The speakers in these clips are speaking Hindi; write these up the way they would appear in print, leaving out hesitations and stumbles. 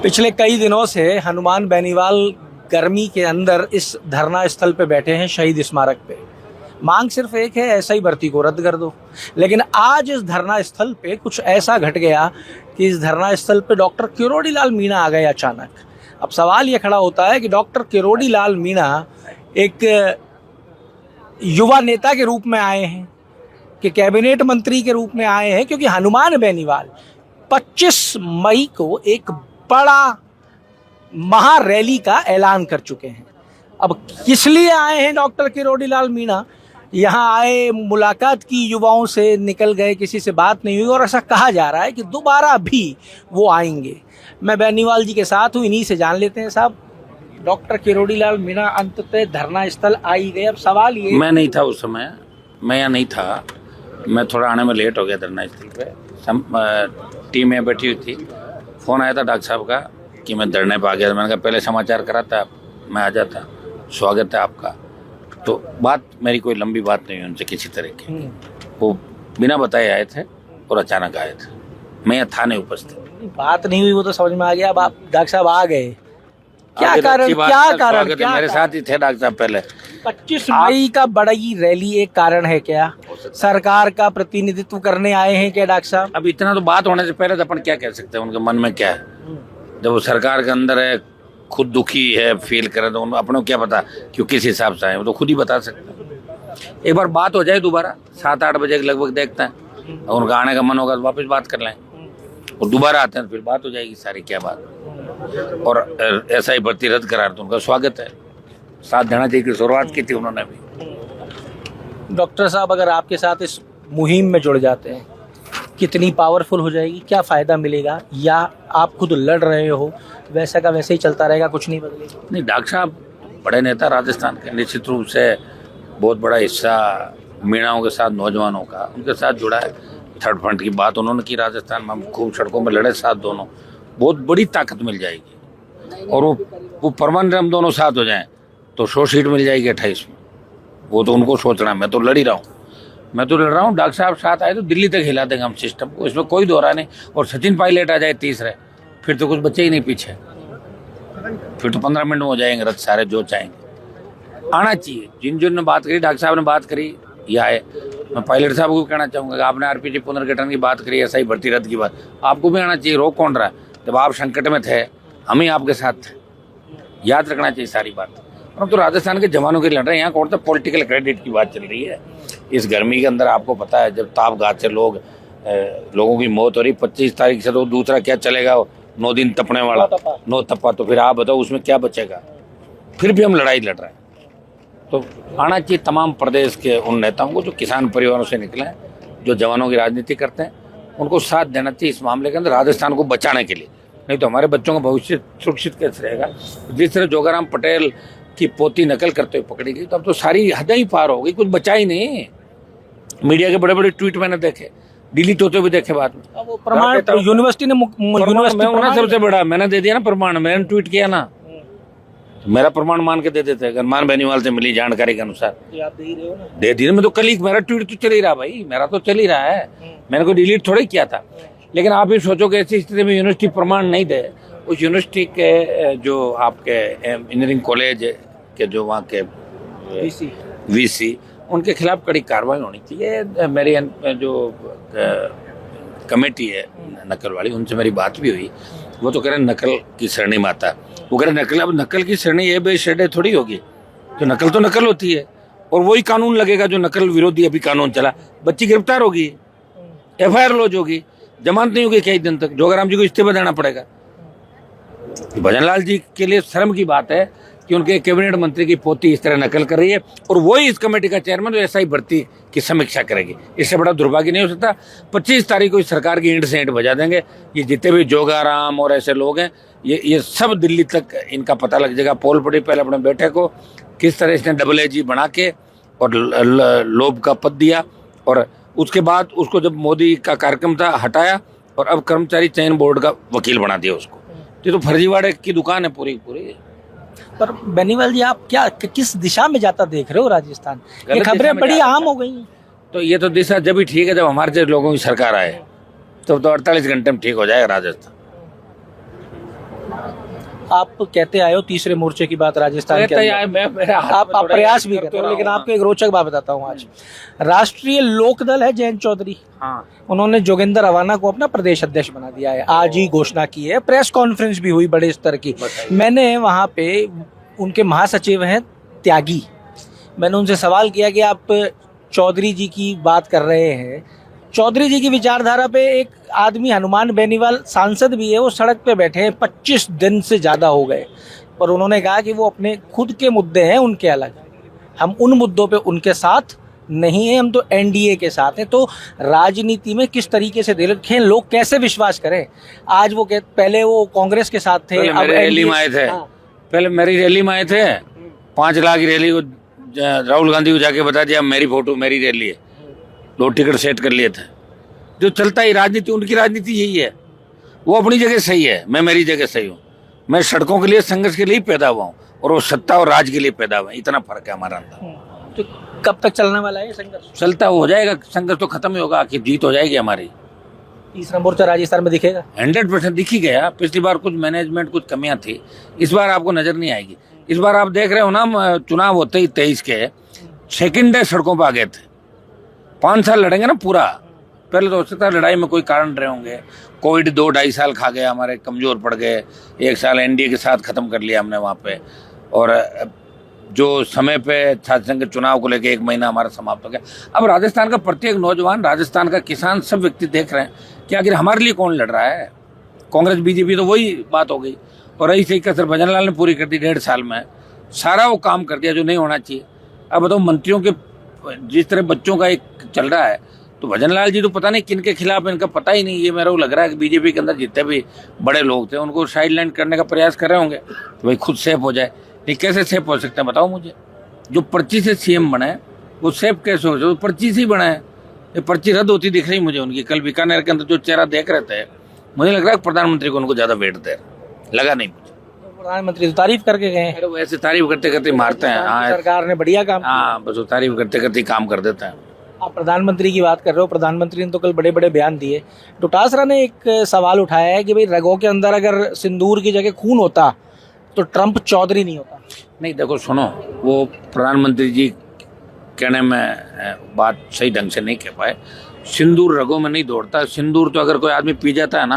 पिछले कई दिनों से हनुमान बेनीवाल गर्मी के अंदर इस धरना स्थल पे बैठे हैं शहीद स्मारक पे। मांग सिर्फ एक है, ऐसा ही भर्ती को रद्द कर दो। लेकिन आज इस धरना स्थल पे कुछ ऐसा घट गया कि इस धरना स्थल पे डॉक्टर किरोड़ी लाल मीणा आ गए अचानक। अब सवाल ये खड़ा होता है कि डॉक्टर किरोड़ी लाल मीणा एक युवा नेता के रूप में आए हैं कि कैबिनेट मंत्री के रूप में आए हैं, क्योंकि हनुमान बेनीवाल 25 मई को एक बड़ा महारैली का ऐलान कर चुके हैं। अब किस लिए आए हैं डॉक्टर किरोड़ी लाल मीणा? यहाँ आए, मुलाकात की, युवाओं से निकल गए, किसी से बात नहीं हुई और ऐसा कहा जा रहा है कि दोबारा भी वो आएंगे। मैं बेनीवाल जी के साथ हूँ, इन्हीं से जान लेते हैं। साहब, डॉक्टर किरोड़ी लाल मीणा अंततः धरना स्थल आ ही गए। अब सवाल ये, मैं नहीं था उस समय, मैं यहाँ नहीं था, मैं थोड़ा आने में लेट हो गया धरना स्थल पे। टीम यहाँ बैठी हुई थी, फ़ोन आया था डॉक्टर साहब का कि मैं धरने पर आ गया। मैंने कहा पहले समाचार कराता, मैं आ जाता, स्वागत है आपका। तो बात मेरी कोई लंबी बात नहीं हुई उनसे किसी तरह की। वो बिना बताए आए थे और अचानक आए थे, मैं यहाँ था नहीं उपस्थित। बात नहीं हुई वो तो समझ में आ गया। अब आप डॉक्टर साहब आ गए, क्या कारण? क्या मेरे साथ ही थे डॉक्टर साहब पहले। 25 मई का बड़ी रैली एक कारण है क्या? सरकार का प्रतिनिधित्व करने आए हैं क्या डॉक्टर साहब? अब इतना तो बात होने से पहले तो अपन क्या कह सकते हैं उनके मन में क्या है। जब वो सरकार के अंदर है, खुद दुखी है, फील करे, तो अपनों को क्या पता क्यों किस हिसाब से आए, वो तो खुद ही बता सकते हैं। एक बार बात हो जाए दोबारा 7-8 बजे के लगभग देखते हैं, और उनका आने का मन होगा तो वापस बात कर लें, और दोबारा आते हैं तो फिर बात हो जाएगी सारी क्या बात। और ऐसा ही भर्ती रद्द करार तो उनका स्वागत है, साथ देना चाहिए की शुरुआत की थी उन्होंने भी। डॉक्टर साहब, अगर आपके साथ इस मुहिम में जुड़ जाते हैं, कितनी पावरफुल हो जाएगी, क्या फ़ायदा मिलेगा? या आप खुद लड़ रहे हो, वैसा का वैसे ही चलता रहेगा, कुछ नहीं बदलेगा? नहीं, डॉक्टर साहब बड़े नेता राजस्थान के, निश्चित रूप से बहुत बड़ा हिस्सा मीणाओं के साथ, नौजवानों का उनके साथ जुड़ा है। थर्ड फ्रंट की बात उन्होंने की, राजस्थान में हम खूब सड़कों में लड़े साथ, दोनों बहुत बड़ी ताकत मिल जाएगी। और वो परमानेंट हम दोनों साथ हो जाएं तो 100 सीट मिल जाएगी 28 में। वो तो उनको सोचना है, मैं तो लड़ ही रहा हूँ, मैं तो लड़ रहा हूँ। डॉक्टर साहब साथ आए तो दिल्ली तक हिला देंगे हम सिस्टम को, इसमें कोई दोहरा नहीं। और सचिन पायलट आ जाए तीसरे, फिर तो कुछ बच्चे ही नहीं पीछे, फिर तो 15 मिनट में हो जाएंगे रथ सारे जो चाहेंगे। आना चाहिए, जिन जिन ने बात करी, डॉक्टर साहब ने बात करी, ये आए। मैं पायलट साहब को कहना चाहूँगा कि आपने आरपीजी पुनर्गठन की बात करी, ऐसा ही भर्ती रद्द की बात, आपको भी आना चाहिए। रोक कौन रहा है? जब आप संकट में थे, हम ही आपके साथ थे, याद रखना चाहिए सारी बात। हम तो राजस्थान के जवानों के लड़ रहे हैं, यहाँ कौन सा पॉलिटिकल क्रेडिट की बात चल रही है। इस गर्मी के अंदर आपको पता है, जब ताप घात से लोगों की मौत हो रही, 25 तारीख से तो दूसरा क्या चलेगा, 9 दिन तपने वाला, 9 तपा, तो फिर आप बताओ उसमें क्या बचेगा। फिर भी हम लड़ाई लड़ रहे हैं। तो आना चाहिए तमाम प्रदेश के उन नेताओं को जो किसान परिवारों से निकले हैं, जो जवानों की राजनीति करते हैं, उनको साथ देना चाहिए इस मामले के अंदर, राजस्थान को बचाने के लिए। नहीं तो हमारे बच्चों का भविष्य सुरक्षित कैसे रहेगा? जिस तरह जोगाराम पटेल की पोती नकल करते हुए पकड़ी गई, तो अब तो सारी हदें ही पार हो गई, कुछ बचा ही नहीं। मीडिया के बड़े बड़े ट्वीट मैंने देखे, डिलीट होते हुए देखे बाद में। वो प्रमाण यूनिवर्सिटी ने सबसे बड़ा मैंने दे दिया ना प्रमाण, मैंने ट्वीट किया ना, मेरा प्रमाण मान के दे देते। हनुमान बेनीवाल से मिली जानकारी के अनुसार आप दे ही रहे हो ना? दे दी। मैं तो कल ही, मेरा ट्वीट तो चल ही रहा भाई, मेरा तो चल ही रहा है, मैंने कोई डिलीट थोड़ा ही किया था। लेकिन आप भी सोचो कि ऐसी स्थिति में यूनिवर्सिटी प्रमाण नहीं दे, उस यूनिवर्सिटी के जो आपके इंजीनियरिंग कॉलेज के जो वहाँ के वीसी, उनके खिलाफ कड़ी कार्रवाई होनी चाहिए। मेरी जो कमेटी है नकल वाली, उनसे मेरी बात भी हुई। वो तो कह रहे नकल की श्रेणी में आता है। वो कह रहे अब नकल की श्रेणी ए बे शेडे थोड़ी होगी, तो नकल होती है, और वही कानून लगेगा जो नकल विरोधी अभी कानून चला। बच्ची गिरफ्तार होगी, FIR लॉन्च होगी, जमानत नहीं होगी कई दिन तक, जोगाराम जी को इस्तीफा देना पड़ेगा। भजनलाल जी के लिए शर्म की बात है कि उनके कैबिनेट मंत्री की पोती इस तरह नकल कर रही है, और वही इस कमेटी का चेयरमैन ऐसा ही भर्ती की समीक्षा करेगी। इससे बड़ा दुर्भाग्य नहीं हो सकता। 25 तारीख को इस सरकार की ईंट से ईंट बजा देंगे। ये जितने भी जोगाराम और ऐसे लोग हैं, ये सब दिल्ली तक इनका पता लग जाएगा। पोल पड़ी पहले अपने बेटे को किस तरह इसने AA बना के और लोभ का पद दिया, और उसके बाद उसको जब मोदी का कार्यक्रम था हटाया, और अब कर्मचारी चयन बोर्ड का वकील बना दिया उसको। ये तो फर्जीवाड़े की दुकान है पूरी पूरी। पर बेनीवाल जी, आप क्या किस दिशा में जाता देख रहे हो राजस्थान? ये खबरें बड़ी आम हो गई। तो ये तो दिशा जब भी ठीक है, जब हमारे जैसे लोगों की सरकार आए, तो 48 घंटे में ठीक हो जाएगा राजस्थान। आप कहते आए हो तीसरे मोर्चे की बात राजस्थान के अंदर। आप प्रयास भी करते हो, लेकिन आपको एक रोचक बात बताता हूँ आज। राष्ट्रीय लोकदल है जयंत चौधरी, हाँ, उन्होंने जोगिंदर अवाना को अपना प्रदेश अध्यक्ष बना दिया है, आज ही घोषणा की है, प्रेस कॉन्फ्रेंस भी हुई बड़े स्तर की। मैंने वहां पे उनके महासचिव हैं त्यागी, मैंने उनसे सवाल किया कि आप चौधरी जी की बात कर रहे हैं, चौधरी जी की विचारधारा पे एक आदमी हनुमान बेनीवाल सांसद भी है, वो सड़क पे बैठे हैं 25 दिन से ज़्यादा हो गए, पर उन्होंने कहा कि वो अपने खुद के मुद्दे हैं उनके अलग, हम उन मुद्दों पे उनके साथ नहीं है, हम तो एनडीए के साथ हैं। तो राजनीति में किस तरीके से देखें, लोग कैसे विश्वास करें? आज वो पहले वो कांग्रेस के साथ थे, अब रैली में आए थे, पहले मेरी रैली में आए थे, 5 लाख की रैली को राहुल गांधी को जाके बता दिया मेरी फोटो मेरी रैली है, 2 टिकट सेट कर लिए थे। जो चलता ही राजनीति, उनकी राजनीति यही है, वो अपनी जगह सही है, मैं मेरी जगह सही हूँ, मैं सड़कों के लिए संघर्ष के लिए पैदा हुआ हूँ और वो सत्ता और राज के लिए पैदा हुआ है, इतना फर्क है हमारा अंदर। तो कब तक चलने वाला है संघर्ष? चलता हो जाएगा संघर्ष, तो खत्म ही होगा, आखिर जीत हो जाएगी हमारी। तीसरा मोर्चा राजस्थान में दिखेगा 100% दिख ही गया। पिछली बार कुछ मैनेजमेंट कुछ कमियां थी, इस बार आपको नजर नहीं आएगी। इस बार आप देख रहे हो ना, चुनाव होते ही 23 के सेकंड डे सड़कों पर आ गए थे। 5 साल लड़ेंगे ना पूरा, पहले तो हो सकता है लड़ाई में कोई कारण रहे होंगे, कोविड 2-2.5 साल खा गया, हमारे कमजोर पड़ गए, 1 साल एनडीए के साथ खत्म कर लिया हमने वहाँ पे, और जो समय पे छात्र संघ के चुनाव को लेकर 1 महीना हमारा समाप्त हो गया। अब राजस्थान का प्रत्येक नौजवान, राजस्थान का किसान, सब व्यक्ति देख रहे हैं कि आखिर हमारे लिए कौन लड़ रहा है। कांग्रेस बीजेपी तो वही बात हो गई, और रही सही कसर भजनलाल ने पूरी कर दी 1.5 साल में, सारा वो काम कर दिया जो नहीं होना चाहिए। अब बताओ, मंत्रियों के जिस तरह बच्चों का एक चल रहा है, तो भजनलाल जी तो पता नहीं किन के खिलाफ, इनका पता ही नहीं। ये मेरे को लग रहा है कि बीजेपी के अंदर जितने भी बड़े लोग थे उनको साइडलाइन करने का प्रयास कर रहे होंगे, तो भाई खुद सेफ हो जाए। नहीं, कैसे सेफ हो सकते हैं बताओ मुझे? जो पर्ची से सीएम बना है वो सेफ कैसे हो जाए? पर्ची से ही बना है, ये पर्ची रद्द होती दिख रही मुझे उनकी। कल बीकानेर के अंदर जो चेहरा देख रहे थे, मुझे लग रहा है प्रधानमंत्री को उनको ज्यादा वेट दे लगा नहीं मुझे। प्रधानमंत्री तो तारीफ करके गए हैं, वैसे तारीफ करते करते मारते हैं। हाँ, सरकार ने बढ़िया काम, हाँ, बस वो तारीफ करते करते काम कर देते हैं। आप प्रधानमंत्री की बात कर रहे हो, प्रधानमंत्री ने तो कल बड़े बड़े बयान दिए। डोटासरा ने एक सवाल उठाया है कि भाई रगों के अंदर अगर सिंदूर की जगह खून होता तो ट्रंप चौधरी नहीं होता। नहीं, देखो सुनो, वो प्रधानमंत्री जी कहने में बात सही ढंग से नहीं कह पाए। सिंदूर रगों में नहीं दौड़ता, सिंदूर तो अगर कोई आदमी पी जाता है ना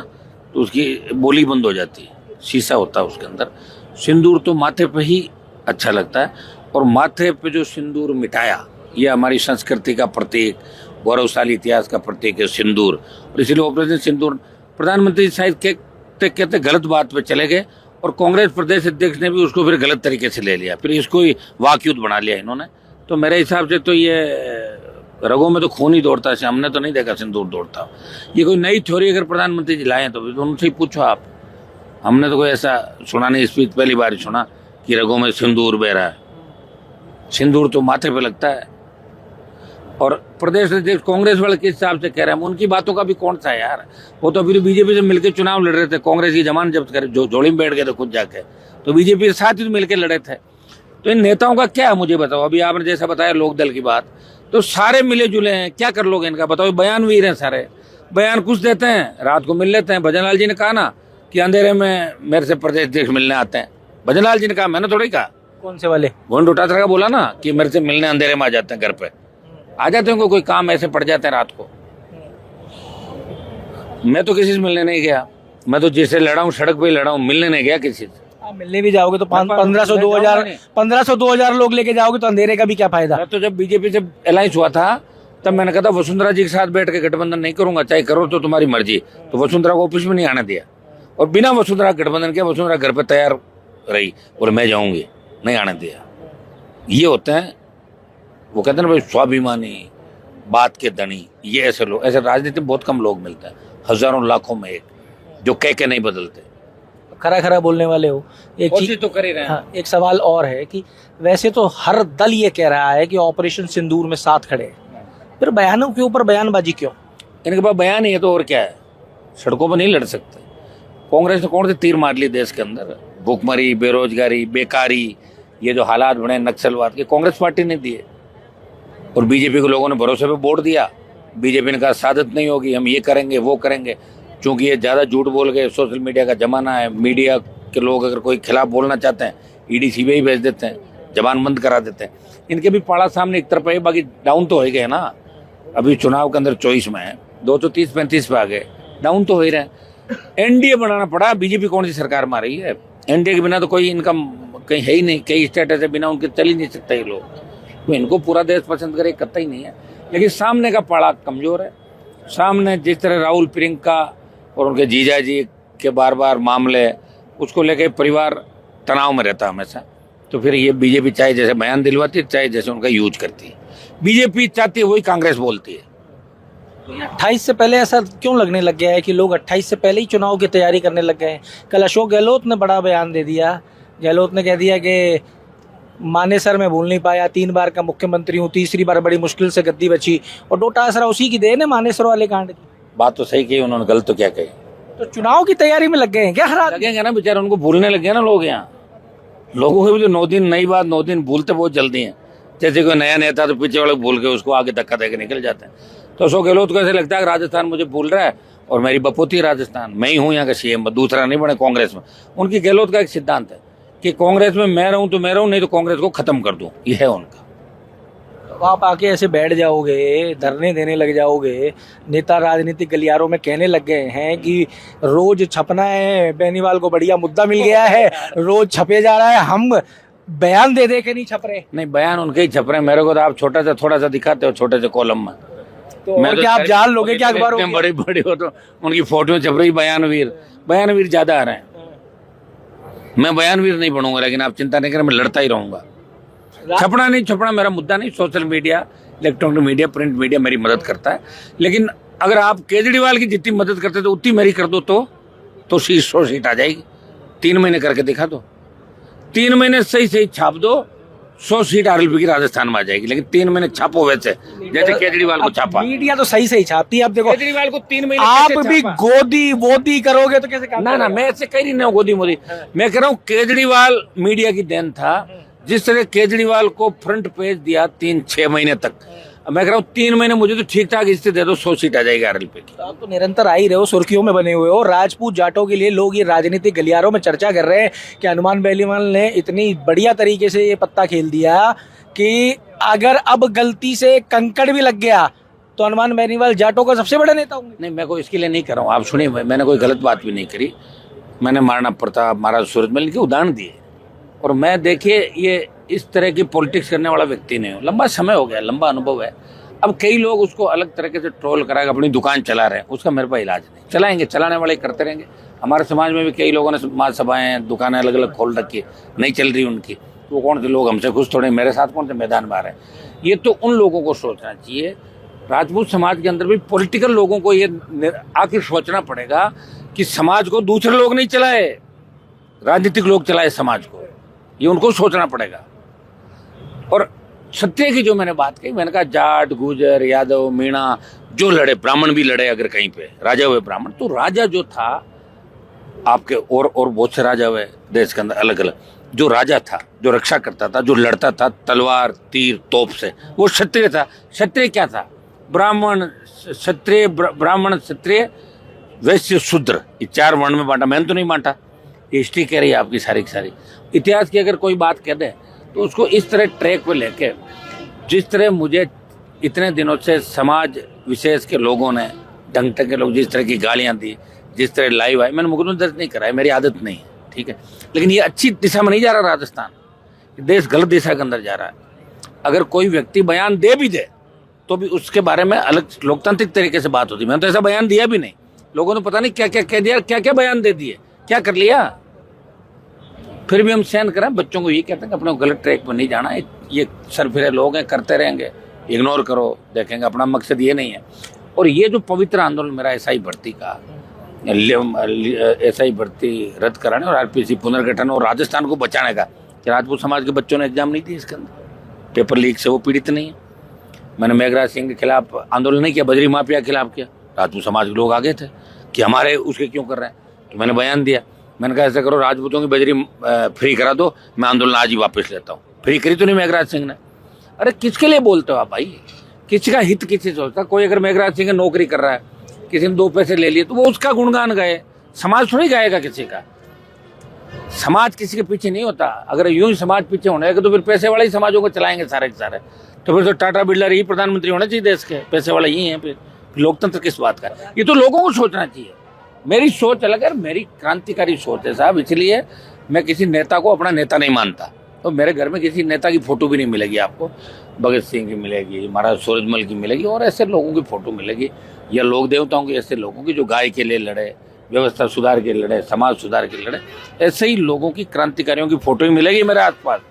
तो उसकी बोली बंद हो जाती है, शीशा होता है उसके अंदर। सिंदूर तो माथे पे ही अच्छा लगता है, और माथे पे जो सिंदूर मिटाया, ये हमारी संस्कृति का प्रतीक, गौरवशाली इतिहास का प्रतीक है सिंदूर। और इसीलिए ऑपरेशन सिंदूर प्रधानमंत्री शायद कहते गलत बात पे चले गए, और कांग्रेस प्रदेश अध्यक्ष ने भी उसको फिर गलत तरीके से ले लिया, फिर इसको ही वाकयुद्ध बना लिया इन्होंने। तो मेरे हिसाब से तो ये रगों में तो खून ही दौड़ता है, हमने तो नहीं देखा सिंदूर दौड़ता। ये कोई नई थ्योरी अगर प्रधानमंत्री जी लाए तो उनसे ही पूछो आप, हमने तो कोई ऐसा सुना नहीं। स्पीच पहली बार ही सुना कि रगों में सिंदूर बह रहा है। सिंदूर तो माथे पे लगता है। और प्रदेश अध्यक्ष कांग्रेस वाले किस हिसाब से कह रहे हैं, उनकी बातों का भी कौन सा है यार। वो तो फिर बीजेपी से मिलकर चुनाव लड़ रहे थे, कांग्रेस की जमान जब्त करे, जो जोड़ी में बैठ गए थे खुद जाके, तो बीजेपी के साथ ही मिलकर लड़े थे। तो इन नेताओं का क्या है मुझे बताओ। अभी आपने जैसा बताया लोकदल की बात, तो सारे मिले जुले हैं, क्या कर लोगे इनका बताओ। बयानवीर हैं सारे, बयान कुछ देते हैं, रात को मिल लेते हैं। भजनलाल जी ने कहा ना कि अंधेरे में मेरे से प्रदेश अध्यक्ष मिलने आते हैं, भजनलाल जी ने कहा, मैंने थोड़ी कहा। कौन से वाले? गोविंद डोटासरा का बोला ना कि मेरे से मिलने अंधेरे में आ जाते हैं, घर पे आ जाते हैं, कोई काम ऐसे पड़ जाते हैं रात को। मैं तो किसी से मिलने नहीं गया, मैं तो जिससे लड़ा हूँ सड़क पे ही लड़ा हूँ, मिलने नहीं गया किसी से। आप मिलने भी जाओगे तो 1500-2000 लोग लेके जाओगे तो अंधेरे का भी क्या फायदा। मैं तो जब बीजेपी से अलायंस हुआ था तब मैंने कहा था वसुंधरा जी के साथ बैठ के गठबंधन नहीं करूंगा, चाहे करो तो तुम्हारी मर्जी। तो वसुंधरा को ऑफिस में नहीं आने दिया, और बिना वसुंधरा गठबंधन किया वसुंधरा घर पे तैयार रही, बोले मैं जाऊंगी, नहीं आने दिया। ये होते हैं, वो कहते हैं भाई स्वाभिमानी, बात के धनी। ये ऐसे लोग, ऐसे राजनीति में बहुत कम लोग मिलते हैं, हजारों लाखों में एक, जो कह के नहीं बदलते, खरा खरा बोलने वाले हो। एक चीज तो कर ही रहे हैं। हाँ, एक सवाल और है कि वैसे तो हर दल ये कह रहा है कि ऑपरेशन सिंदूर में साथ खड़े हैं, फिर बयानों के ऊपर बयानबाजी क्यों? इनके पास बयान ही है तो और क्या है, सड़कों पर नहीं लड़ सकते। कांग्रेस ने कौन से तीर मार लिए देश के अंदर, भूखमरी, बेरोजगारी, बेकारी, ये जो हालात बने नक्सलवाद के, कांग्रेस पार्टी ने दिए। और बीजेपी को लोगों ने भरोसे पे वोट दिया, बीजेपी ने कहा सादत नहीं होगी, हम ये करेंगे वो करेंगे। चूंकि ये ज़्यादा झूठ बोल गए, सोशल मीडिया का जमाना है, मीडिया के लोग अगर कोई खिलाफ बोलना चाहते हैं ईडी सीबीआई भेज देते हैं, जबान बंद करा देते हैं। इनके भी पाड़ा सामने एक तरफ है, बाकी डाउन तो हो ही गए ना। अभी चुनाव के अंदर 24 में है, 230-35 पे आ गए, डाउन तो हो ही रहे। एनडीए बनाना पड़ा। बीजेपी कौन सी सरकार मार रही है? एनडीए के बिना तो कोई इनका कहीं है ही नहीं, कई स्टेट ऐसे बिना उनके चल ही नहीं सकते ये लोग। तो इनको पूरा देश पसंद करे कतई ही नहीं है। लेकिन सामने का पाड़ा कमजोर है। सामने जिस तरह राहुल, प्रियंका और उनके जीजा जी के बार बार मामले, उसको लेकर परिवार तनाव में रहता हमेशा। तो फिर ये बीजेपी चाहे जैसे बयान दिलवाती है, चाहे जैसे उनका यूज करती है। बीजेपी चाहती है वही कांग्रेस बोलती है। 28 से पहले ऐसा क्यों लगने लग गया है कि लोग 28 से पहले ही चुनाव की तैयारी करने लग गए हैं? कल अशोक गहलोत ने बड़ा बयान दे दिया। गहलोत ने कह दिया कि मानेसर में भूल नहीं पाया, 3 बार का मुख्यमंत्री हूँ, तीसरी बार बड़ी मुश्किल से गद्दी बची। और डोटा आसरा उसी की देन है मानेसर वाले कांड की। बात तो सही की उन्होंने, गलत तो क्या कही। तो चुनाव की तैयारी में लग गए हैं क्या? हरा लगेंगे ना बेचारे, उनको भूलने लगे ना लोग। यहाँ लोगों के भी तो 9 दिन नई बात, 9 दिन भूलते बहुत जल्दी हैं। जैसे कोई नया नेता तो पीछे वाले भूल के उसको आगे धक्का देकर निकल जाते हैं। तो अशोक गहलोत को ऐसे लगता है कि राजस्थान मुझे भूल रहा है और मेरी बपोती राजस्थान, मैं ही हूँ यहाँ का सीएम, दूसरा नहीं बने कांग्रेस में। उनकी गहलोत का एक सिद्धांत है कि कांग्रेस में मैं रहूं तो मैं रहूं, नहीं तो कांग्रेस को खत्म कर दूं। यह है उनका। तो आप आके ऐसे बैठ जाओगे, धरने देने लग जाओगे। नेता राजनीतिक गलियारों में कहने लग गए हैं कि रोज छपना है, बेनीवाल को बढ़िया मुद्दा मिल गया है, रोज छपे जा रहा है, हम बयान दे दे के नहीं छप रहे। नहीं, बयान उनके ही छप रहे हैं। मेरे को तो आप छोटा सा थोड़ा सा दिखाते हो, छोटे से कॉलम में। तो मैं क्या आप जान लोगे क्या अखबारों में बड़े बड़े हो तो उनकी फोटो छप रही बयानवीर ज्यादा आ रहे हैं। मैं बयानवीर नहीं बनूंगा, लेकिन आप चिंता नहीं करें, मैं लड़ता ही रहूंगा। छपना नहीं छपना मेरा मुद्दा नहीं। Social media, electronic media, print media मेरी मदद करता है। लेकिन अगर आप केजरीवाल की जितनी मदद करते तो उतनी मेरी कर दो तो 100 सीट आ जाएगी। 3 महीने करके दिखा दो, 3 महीने सही सही छाप दो, 100 सीट आरएलपी की राजस्थान में आ जाएगी। लेकिन 3 महीने छापो वैसे जैसे केजरीवाल को छापा। मीडिया तो सही सही छापती है। अब देखो केजरीवाल को 3 महीने आप भी गोदी वोदी करोगे तो कैसे काम ना मैं ऐसे कह रही नहीं हूँ गोदी मोदी। मैं कह रहा हूँ केजरीवाल मीडिया की देन था। जिस तरह केजरीवाल को फ्रंट पेज दिया 3-6 महीने तक, मैं कह रहा हूँ 3 महीने मुझे तो ठीक ठाक इससे दे दो, 100 सीट आ जाएगी आरएलपी की। आप तो निरंतर आ ही रहे हो, सुर्खियों में बने हुए हो। राजपूत जाटों के लिए लोग ये राजनीतिक गलियारों में चर्चा कर रहे हैं कि हनुमान बेनीवाल ने इतनी बढ़िया तरीके से ये पत्ता खेल दिया कि अगर अब गलती से कंकड़ भी लग गया तो हनुमान बेनीवाल जाटों का सबसे बड़ा नेता होंगे। नहीं, मैं कोई इसके लिए नहीं कर रहा हूँ। आप सुनिए, मैंने कोई गलत बात भी नहीं करी। मैंने महाराणा प्रताप, महाराज सूरजमल के उदाहरण दिए। और मैं देखिए ये इस तरह की पॉलिटिक्स करने वाला व्यक्ति नहीं हूँ। लंबा समय हो गया, लंबा अनुभव है। अब कई लोग उसको अलग तरीके से ट्रोल कराएंगे, अपनी दुकान चला रहे हैं, उसका मेरे पास इलाज नहीं। चलाएंगे, चलाने वाले करते रहेंगे। हमारे समाज में भी कई लोगों ने महासभाएं, दुकानें अलग अलग खोल रखी, नहीं चल रही उनकी, तो कौन से लोग हमसे खुश थोड़े, मेरे साथ कौन से मैदान में आ रहे हैं। ये तो उन लोगों को सोचना चाहिए। राजपूत समाज के अंदर भी पॉलिटिकल लोगों को ये आखिर सोचना पड़ेगा कि समाज को दूसरे लोग नहीं चलाए, राजनीतिक लोग चलाए समाज को। ये उनको सोचना पड़ेगा। और सत्य की जो मैंने बात कही, मैंने कहा जाट, गुजर, यादव, मीणा जो लड़े, ब्राह्मण भी लड़े, अगर कहीं पे राजा हुए ब्राह्मण, तो राजा जो था आपके और बहुत से राजा हुए देश के अंदर अलग अलग, जो राजा था, जो रक्षा करता था, जो लड़ता था तलवार, तीर, तोप से, वो क्षत्रिय था। क्षत्रिय क्या था? ब्राह्मण, क्षत्रिय, ब्राह्मण, क्षत्रिय, वैश्य, शूद्र, ये 4 वर्ण में बांटा। मैंने तो नहीं बांटा, हिस्ट्री कह रही है आपकी सारी की सारी। इतिहास की अगर कोई बात कह दे तो उसको इस तरह ट्रैक पे लेके, जिस तरह मुझे इतने दिनों से समाज विशेष के लोगों ने, ढंग के लोग जिस तरह की गालियां दी, जिस तरह लाइव आई, मैंने मुकदमा दर्ज नहीं कराया, मेरी आदत नहीं है, ठीक है। लेकिन ये अच्छी दिशा में नहीं जा रहा राजस्थान। देश गलत दिशा के अंदर जा रहा है। अगर कोई व्यक्ति बयान दे भी दे तो भी उसके बारे में अलग लोकतांत्रिक तरीके से बात होती। मैंने तो ऐसा बयान दिया भी नहीं। लोगों ने पता नहीं क्या क्या कह दिया, क्या क्या बयान दे दिए, क्या कर लिया। फिर भी हम सहन करें। बच्चों को ये कहते हैं कि अपने गलत ट्रैक पर नहीं जाना। ये सरफिरे लोग हैं, करते रहेंगे, इग्नोर करो, देखेंगे। अपना मकसद ये नहीं है। और ये जो पवित्र आंदोलन मेरा एसआई भर्ती का, एसआई भर्ती रद्द कराने और आरपीसी पुनर्गठन और राजस्थान को बचाने का, राजपूत समाज के बच्चों ने एग्जाम नहीं दिए इसके अंदर, पेपर लीक से वो पीड़ित नहीं है। मैंने मेघराज सिंह के खिलाफ आंदोलन नहीं किया, बजरी माफिया के खिलाफ किया। राजपूत समाज के लोग आगे थे कि हमारे उसके क्यों कर रहे हैं, तो मैंने बयान दिया। मैंने कहा ऐसा करो, राजपूतों की बजरी फ्री करा दो, मैं आंदोलन आज ही वापस लेता हूँ। फ्री करी तो नहीं मेघराज सिंह ने। अरे किसके लिए बोलते हो आप भाई? किसी का हित किसी सोचता? कोई अगर मेघराज सिंह नौकरी कर रहा है, किसी ने 2 पैसे ले लिए, तो वो उसका गुणगान गाए, समाज थोड़ी गाएगा किसी का। समाज किसी के पीछे नहीं होता। अगर यूं ही समाज पीछे होने लगे तो फिर पैसे वाले ही समाजों को चलाएंगे सारे के सारे। तो फिर तो टाटा बिरला ही प्रधानमंत्री होना चाहिए देश के, पैसे वाले ही हैं। फिर लोकतंत्र किस बात का? ये तो लोगों को सोचना चाहिए। मेरी सोच अलग है, मेरी क्रांतिकारी सोच है साहब, इसलिए मैं किसी नेता को अपना नेता नहीं मानता। तो मेरे घर में किसी नेता की फोटो भी नहीं मिलेगी आपको। भगत सिंह की मिलेगी, महाराज सूरजमल की मिलेगी, और ऐसे लोगों की फोटो मिलेगी, या लोक देवताओं की, ऐसे लोगों की जो गाय के लिए लड़े, व्यवस्था सुधार के लड़े, समाज सुधार के लड़े, ऐसे ही लोगों की, क्रांतिकारियों की फोटो ही मिलेगी मेरे आसपास।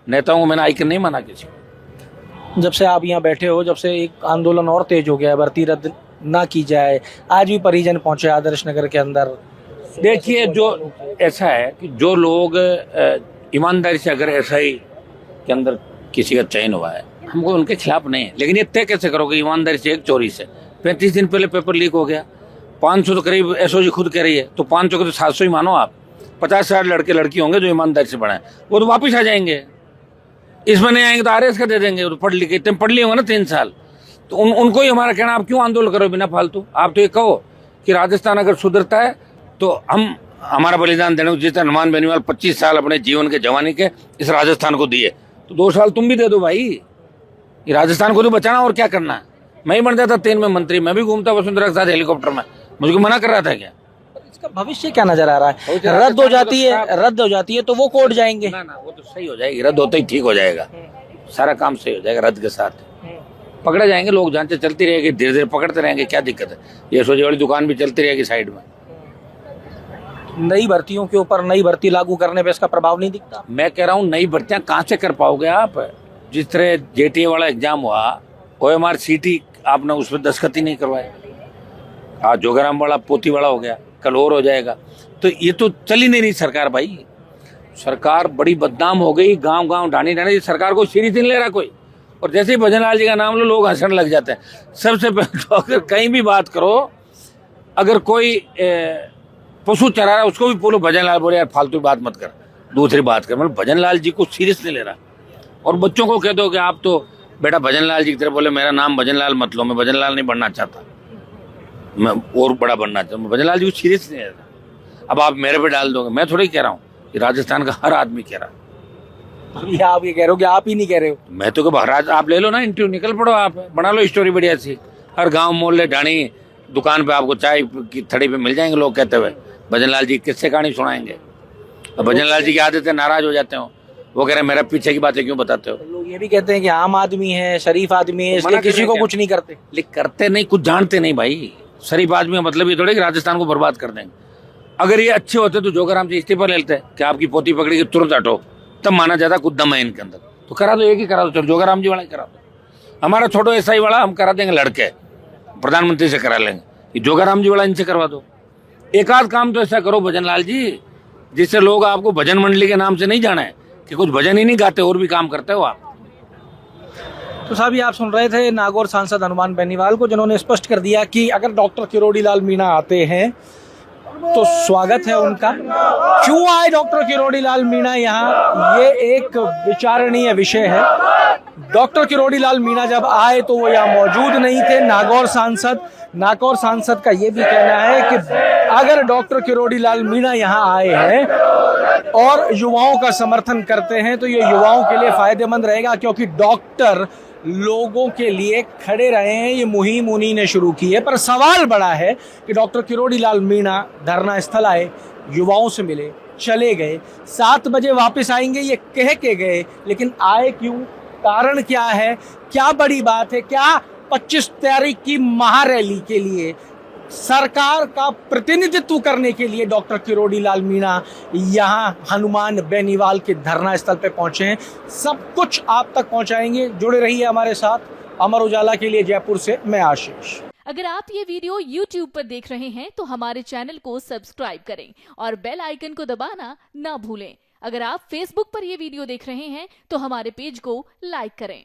नेताओं को मैंने आइकन नहीं माना किसी को। जब से आप यहाँ बैठे हो, जब से एक आंदोलन और तेज हो गया है, भर्ती रद्द ना की जाए, आज भी परिजन पहुंचे आदर्श नगर के अंदर। देखिए, जो ऐसा है कि जो लोग ईमानदारी से, अगर ऐसा ही के अंदर किसी का चयन हुआ है, हमको उनके खिलाफ नहीं है, लेकिन ये तय कैसे करोगे ईमानदारी से? एक चोरी से 35 दिन पहले पेपर लीक हो गया, 500 तो करीब एसओजी खुद कह रही है, तो 500 को तो 700 ही मानो आप। 50,000 लड़के लड़की होंगे जो ईमानदारी से पढ़े, वो तो वापिस आ जाएंगे। इसमें नहीं आएंगे तो आरएस का दे देंगे। वो तो पढ़ लिखे, इतने पढ़ लिए होंगे ना 3 साल, तो उनको ही हमारा कहना, आप क्यों आंदोलन करो बिना फालतू? आप तो ये कहो कि राजस्थान अगर सुधरता है तो हम हमारा बलिदान देने को, जिस हनुमान बेनीवाल 25 साल अपने जीवन के जवानी के इस राजस्थान को दिए, तो 2 साल तुम भी दे दो भाई। ये राजस्थान को तो बचाना, और क्या करना है? मैं ही बन जाता 3 में मंत्री, मैं भी घूमता वसुंधरा के साथ हेलीकॉप्टर में। मुझको मना कर रहा था क्या? इसका भविष्य क्या नजर आ रहा है? रद्द हो जाती है तो वो कोर्ट जाएंगे। ना, वो तो सही हो जाएगी, रद्द होते ही ठीक हो जाएगा, सारा काम सही हो जाएगा। रद्द के साथ पकड़े जाएंगे लोग, जांचें चलती रहेगी, धीरे धीरे पकड़ते रहेंगे, क्या दिक्कत है? ये सोचे वाली दुकान भी चलती रहेगी साइड में। नई भर्तियों के ऊपर नई भर्ती लागू करने पे इसका प्रभाव नहीं दिखता? मैं कह रहा हूँ, नई भर्तियां कहाँ से कर पाओगे आप? जिस तरह जेटीए वाला एग्जाम हुआ, OMR सीटी आपने उस पर दस्तखत ही नहीं करवाए। आज जोगाराम वाला पोती वाला हो गया, कल और हो जाएगा। तो ये तो चल ही नहीं रही सरकार भाई। सरकार बड़ी बदनाम हो गई, गांव गांव ढाणी ढाणी, सरकार को सीरियस नहीं ले रहा कोई। और जैसे ही भजनलाल जी का नाम लो, लोग हंसने लग जाते हैं। सबसे पहले तो अगर कहीं भी बात करो, अगर कोई पशु चरा रहा है उसको भी बोलो भजनलाल, बोले यार फालतू बात मत कर, दूसरी बात कर। मतलब भजनलाल जी को सीरियस नहीं ले रहा। और बच्चों को कह दो कि आप तो बेटा भजनलाल जी की तरह, बोले मेरा नाम भजनलाल मत लो, मैं भजनलाल नहीं बनना चाहता, मैं और बड़ा बनना चाहता हूँ। भजनलाल जी को सीरियस नहीं ले रहा। अब आप मेरे पे डाल दोगे, मैं थोड़ी कह रहा हूँ, ये राजस्थान का हर आदमी कह रहा है। आप ये कह रहे हो कि आप ही नहीं कह रहे हो? मैं तो महाराज, आप ले लो ना इंटरव्यू, निकल पड़ो, आप बना लो स्टोरी बढ़िया सी। हर गांव मोहल्ले ढाणी दुकान पे आपको चाय की थड़ी पे मिल जाएंगे लोग कहते हुए भजनलाल जी किससे कहानी सुनाएंगे। और भजनलाल जी की आदत है, नाराज हो जाते हो, वो कह रहे हैं मेरा पीछे की बातें क्यों बताते हो। लोग ये भी कहते हैं कि आम आदमी है, शरीफ आदमी है, इसलिए किसी को कुछ नहीं करते। लेकिन करते नहीं, कुछ जानते नहीं भाई। शरीफ आदमी का मतलब ये थोड़ा कि राजस्थान को बर्बाद कर देंगे। अगर ये अच्छे होते तो जोगाराम जी इस्तीफा ले लेते कि आपकी पोती पकड़ी के तुरंत हटो, तब माना जाता कुछ दम है इनके अंदर। तो करा दो, एक ही करा दो, चलो जोगाराम जी वाला ही करा दो। हमारा छोटो SI वाला हम करा देंगे, लड़के प्रधानमंत्री से करा लेंगे। ये जोगाराम जी वाला इनसे करवा दो। एक आध काम तो ऐसा करो भजनलाल जी, जिससे लोग आपको भजन मंडली के नाम से नहीं जाना है कि कुछ भजन ही नहीं गाते, और भी काम करते हो आप। तो साहब, ये आप सुन रहे थे नागौर सांसद हनुमान बेनीवाल को, जिन्होंने स्पष्ट कर दिया कि अगर डॉक्टर किरोड़ी लाल मीणा आते हैं तो स्वागत है उनका। क्यों आए डॉक्टर किरोड़ी लाल मीणा यहाँ, ये एक विचारणीय विषय है। डॉक्टर किरोड़ी लाल मीणा जब आए तो वो यहाँ मौजूद नहीं थे। नागौर सांसद का ये भी कहना है कि अगर डॉक्टर किरोड़ी लाल मीणा यहाँ आए हैं और युवाओं का समर्थन करते हैं तो ये युवाओं के लिए फायदेमंद रहेगा, क्योंकि डॉक्टर लोगों के लिए खड़े रहे हैं। ये मुहिम उन्हीं ने शुरू की है। पर सवाल बड़ा है कि डॉक्टर किरोड़ी लाल मीणा धरना स्थल आए, युवाओं से मिले, चले गए, 7 बजे वापस आएंगे ये कह के गए, लेकिन आए क्यों? कारण क्या है? क्या बड़ी बात है? क्या 25 तारीख की महारैली के लिए, सरकार का प्रतिनिधित्व करने के लिए डॉक्टर किरोड़ी लाल मीणा यहाँ हनुमान बेनीवाल के धरना स्थल पे पहुंचे हैं? सब कुछ आप तक पहुंचाएंगे। जुड़े रहिए हमारे साथ। अमर उजाला के लिए जयपुर से मैं आशीष। अगर आप ये वीडियो YouTube पर देख रहे हैं तो हमारे चैनल को सब्सक्राइब करें और बेल आइकन को दबाना ना भूलें। अगर आप Facebook पर ये वीडियो देख रहे हैं तो हमारे पेज को लाइक करें।